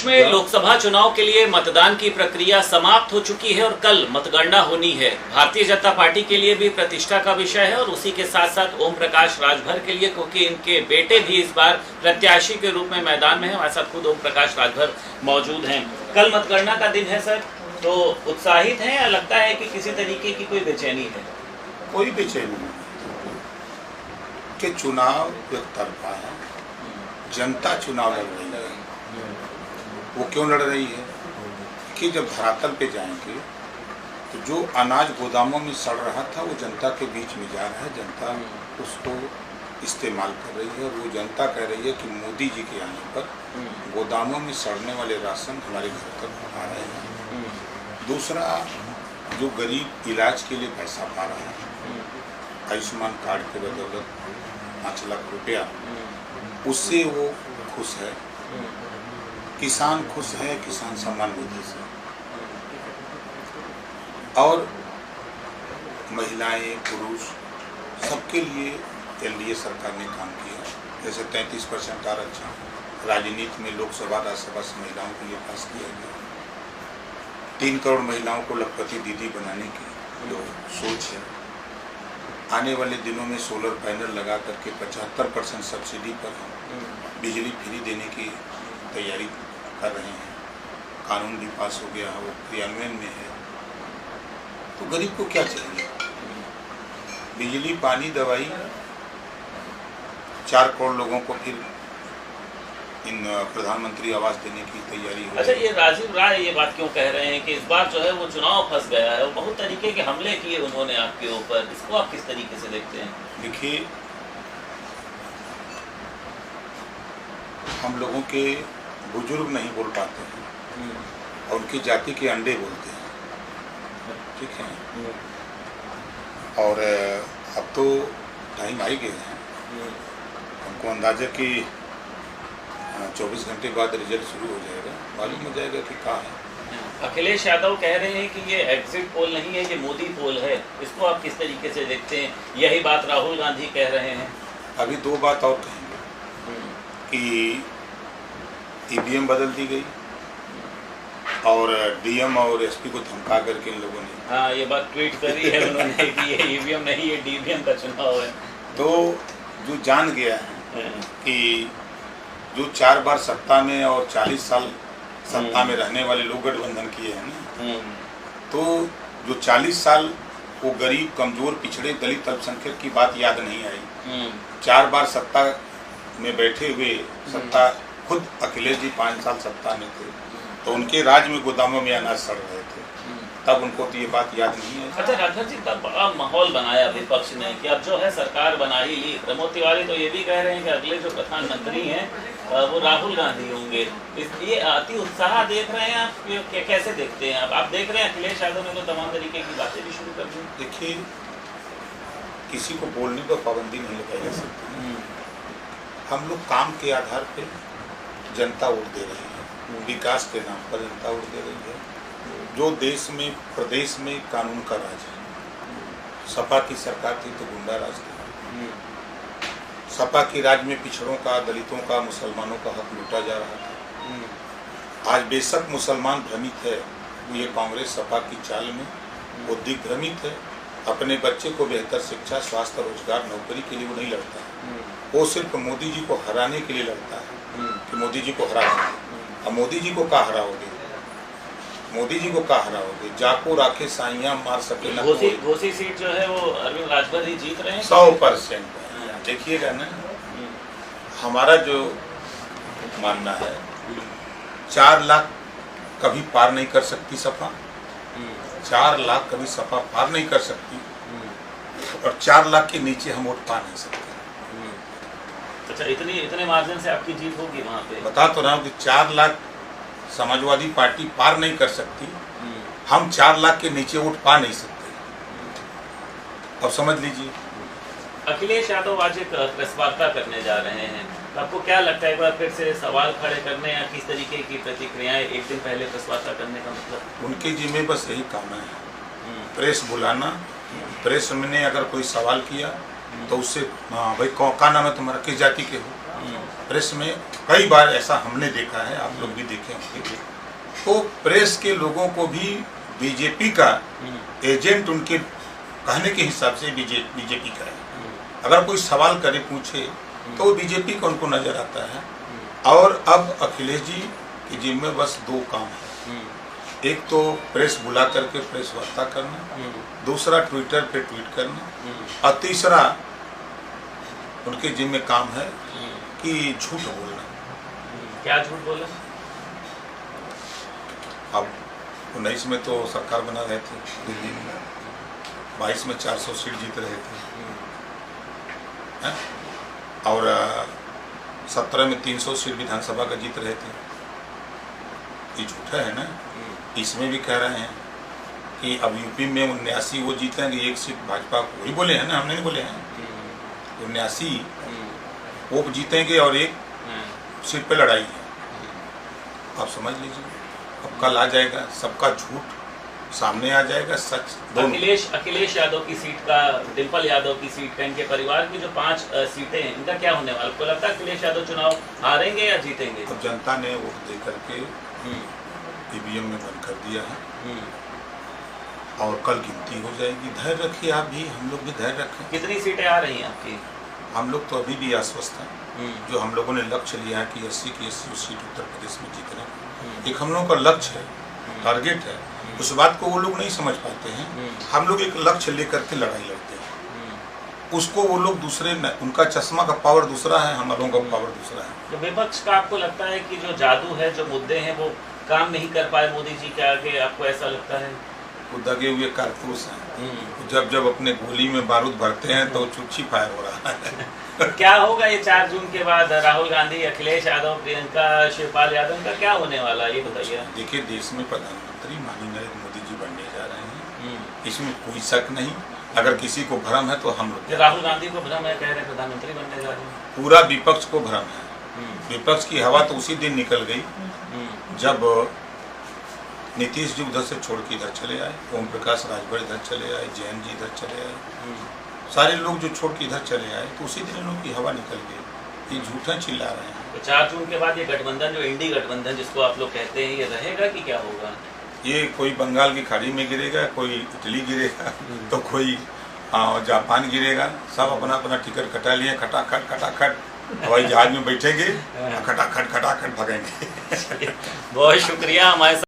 देश में लोकसभा चुनाव के लिए मतदान की प्रक्रिया समाप्त हो चुकी है और कल मतगणना होनी है। भारतीय जनता पार्टी के लिए भी प्रतिष्ठा का विषय है और उसी के साथ साथ ओम प्रकाश राजभर के लिए, क्योंकि इनके बेटे भी इस बार प्रत्याशी के रूप में मैदान में है। हमारे साथ खुद ओम प्रकाश राजभर मौजूद हैं। कल मतगणना का दिन है सर, तो उत्साहित हैं या लगता है कि किसी तरीके की कोई बेचैनी है? कोई बेचैनी नहीं कि चुनाव एक तरफा है, जनता चुनाव लड़ रही है। वो क्यों लड़ रही है कि जब धरातल पे जाएंगे तो जो अनाज गोदामों में सड़ रहा था वो जनता के बीच में जा रहा है, जनता उसको इस्तेमाल कर रही है और वो जनता कह रही है कि मोदी जी के आने पर गोदामों में सड़ने वाले राशन हमारे घर तक आ रहे हैं। दूसरा, जो गरीब इलाज के लिए पैसा पा रहा है, आयुष्मान कार्ड के बदौलत 5 लाख रुपया, उससे वो खुश है। किसान खुश है किसान सम्मान निधि से, और महिलाएं पुरुष सबके लिए एनडीए सरकार ने काम किया। जैसे 33% आरक्षण राजनीति में लोकसभा राज्यसभा से महिलाओं के लिए पास किया गया। 3 करोड़ महिलाओं को लखपति दीदी बनाने की जो सोच है, आने वाले दिनों में सोलर पैनल लगा करके 75% सब्सिडी पर हम बिजली फ्री देने की तैयारी कर रहे हैं। कानून भी पास हो गया है, वो क्रियान्वयन में है। तो गरीब को क्या चाहिए? बिजली, पानी, दवाई। 4 करोड़ लोगों को फिर इन प्रधानमंत्री आवास देने की तैयारी हो। अच्छा, ये राजीव राय ये बात क्यों कह रहे हैं कि इस बार जो है वो चुनाव फंस गया है? वो बहुत तरीके के हमले किए उन्होंने आपके ऊपर, इसको आप किस तरीके से देखते हैं? देखिए, हम लोगों के बुजुर्ग नहीं बोल पाते हैं और उनकी जाति के अंडे बोलते हैं, ठीक है। और अब तो टाइम आ ही गए हैं, हमको अंदाजा कि 24 घंटे बाद रिजल्ट शुरू हो जाएगा, मालूम हो जाएगा कि कहाँ है। अखिलेश यादव कह रहे हैं कि ये एग्जिट पोल नहीं है, ये मोदी पोल है। इसको आप किस तरीके से देखते हैं? यही बात राहुल गांधी कह रहे हैं। अभी 2 बात और कहेंगे कि ईवीएम बदल दी गई और डीएम और एसपी को धमका करके इन लोगों ने, हाँ, ये बात ट्वीट करी है उन्होंने कि ये ईवीएम नहीं, ये डीवीएम का चुनाव है। तो जो जान गया है कि जो 4 बार सत्ता में और 40 साल सत्ता में रहने वाले लोग गठबंधन किए हैं ना, तो जो 40 साल वो गरीब, कमजोर, पिछड़े, दलित, अल्पसंख्यक की बात याद नहीं आई। 4 बार सत्ता में बैठे हुए, सत्ता खुद अखिलेश जी 5 साल सत्ता में थे, तो उनके राज में गोदामों में अनाज सड़ रहे थे, तब उनको तो ये बात याद नहीं है। अच्छा, राजभर जी, तब बड़ा माहौल बनाया विपक्ष ने कि अब जो है सरकार बना ही ली। प्रमोद तिवारी तो ये भी कह रहे हैं कि अगले जो प्रधानमंत्री हैं वो राहुल गांधी होंगे। ये अति उत्साह देख रहे हैं आप, कैसे देखते हैं आप देख रहे हैं अखिलेश यादव ने तो तमाम तरीके की बातें भी शुरू कर दी। देखिए, किसी को बोलने पर पाबंदी नहीं लगाई जा सकती। हम लोग काम के आधार पे जनता वोट दे रही है, विकास के नाम पर जनता वोट दे रही है। जो देश में, प्रदेश में कानून का राज है। सपा की सरकार थी तो गुंडा राज था। सपा की राज में पिछड़ों का, दलितों का, मुसलमानों का हक लूटा जा रहा था। आज बेशक मुसलमान भ्रमित है, ये कांग्रेस सपा की चाल में वो दिग्भ्रमित है। अपने बच्चे को बेहतर शिक्षा, स्वास्थ्य, रोजगार, नौकरी के लिए वो नहीं लड़ता है। वो सिर्फ मोदी जी को हराने के लिए लड़ता है कि मोदी जी को हरा देंगे। अब मोदी जी को कहाँ हराओगे? मोदी जी को कहाँ हराओगे? जाको राखे साइयां मार सके ना। घोसी सीट जो है वो अरविंद राजभर ही जीत रहे हैं 100%। देखिएगा ना, हमारा जो मानना है 4 लाख कभी पार नहीं कर सकती सपा। 4 लाख कभी सपा पार नहीं कर सकती और 4 लाख के नीचे हम वोट पा नहीं सकते। अच्छा, इतने मार्जिन से आपकी जीत होगी वहाँ पे? बता तो रहा हूँ कि 4 लाख समाजवादी पार्टी पार नहीं कर सकती, हम 4 लाख के नीचे वोट पा नहीं सकते। अब समझ लीजिए। अखिलेश यादव आज एक प्रेस वार्ता करने जा रहे हैं, आपको क्या लगता है? एक बार फिर से सवाल खड़े करने या किस तरीके की प्रतिक्रियाएं एक दिन पहले प्रेस वार्ता करने का मतलब? उनके जिम्मे बस यही काम है, प्रेस बुलाना। प्रेस में ने अगर कोई सवाल किया तो उससे, हाँ भाई क्या नाम है तुम्हारा, किस जाति के हो, प्रेस में कई बार ऐसा हमने देखा है, आप लोग भी देखे होंगे, तो प्रेस के लोगों को भी बीजेपी का एजेंट उनके कहने के हिसाब से बीजेपी का है। अगर कोई सवाल करे पूछे तो वो बीजेपी का उनको नजर आता है। और अब अखिलेश जी की जिम्मे में बस दो काम है, एक तो प्रेस बुला करके प्रेस वार्ता करना, दूसरा ट्विटर पे ट्वीट करना, और तीसरा उनके जिम्मे काम है कि झूठ बोलना। क्या झूठ बोला? अब 19 में तो सरकार बना रहे थे दिल्ली में, 22 में 400 सीट जीत रहे थे हैं? और 17 में 300 सीट विधानसभा का जीत रहे थे। ये झूठा है ना। इसमें भी कह रहे हैं कि अब यूपी में 79 वो जीतेंगे, एक सीट भाजपा को, वही बोले हैं ना, हमने नहीं बोले हैं। 79 वो जीतेंगे और एक सीट पे लड़ाई है। आप समझ लीजिए, अब कल आ जाएगा, सबका झूठ सामने आ जाएगा, सच। अखिलेश यादव की सीट का, डिम्पल यादव की सीट का, इनके परिवार की जो 5 सीटें हैं, इनका क्या होने वाला? आपको लगता है अखिलेश यादव चुनाव हारेंगे या जीतेंगे? अब जनता ने वोट दे करके ईवीएम में बंद कर दिया है और कल गिनती हो जाएगी। धैर्य रखिए, आप भी, हम लोग भी धैर्य रखें। कितनी सीटें आ रही हैं आपकी? हम लोग तो अभी भी आश्वस्त हैं। जो हम लोगों ने लक्ष्य लिया है कि 80 की 80 सीट उत्तर प्रदेश में जीतना, एक हम लोगों का लक्ष्य है, टारगेट है। उस बात को वो लोग नहीं समझ पाते हैं। हम लोग एक लक्ष्य लेकर के लड़ाई लड़ते हैं, उसको वो लोग दूसरे, उनका चश्मा का पावर दूसरा है, हम लोगों का पावर दूसरा है। तो विपक्ष का आपको लगता है कि जो जादू है, जो मुद्दे हैं, वो काम नहीं कर पाए मोदी जी के आगे? आपको ऐसा लगता है? वो दगे हुए कारतूस हैं। जब जब अपने गोली में बारूद भरते हैं तो चुच्छी फायर हो रहा है। क्या होगा ये 4 जून के बाद? राहुल गांधी, अखिलेश यादव, प्रियंका, शिवपाल यादव, का क्या होने वाला, ये बताइए। देखिए, देश में प्रधानमंत्री माननीय नरेंद्र मोदी जी बनने जा रहे हैं, इसमें कोई शक नहीं। अगर किसी को भ्रम है तो हम लोग। राहुल गांधी को भ्रम है, कह रहे प्रधानमंत्री बनने जा रहे हैं। पूरा विपक्ष को भ्रम है। विपक्ष की हवा तो उसी दिन निकल गई जब नीतीश जी उधर से छोड़ के इधर चले आए, ओम प्रकाश राजभर इधर चले आए, जैन जी इधर चले आए, सारे लोग जो छोड़ के इधर चले आए, तो उसी दिन लोगों की हवा निकल गई। ये झूठा चिल्ला रहे हैं। तो 4 जून के बाद ये गठबंधन, जो इंडी गठबंधन जिसको आप लोग कहते हैं, ये रहेगा कि क्या होगा? ये कोई बंगाल की खाड़ी में गिरेगा, कोई इटली गिरेगा, तो कोई जापान गिरेगा। सब अपना अपना टिकट कटा लिए, खटाखट खटाखट हवाई जहाज में बैठेंगे, खटाखट खटाखट भागेंगे। बहुत शुक्रिया हमारे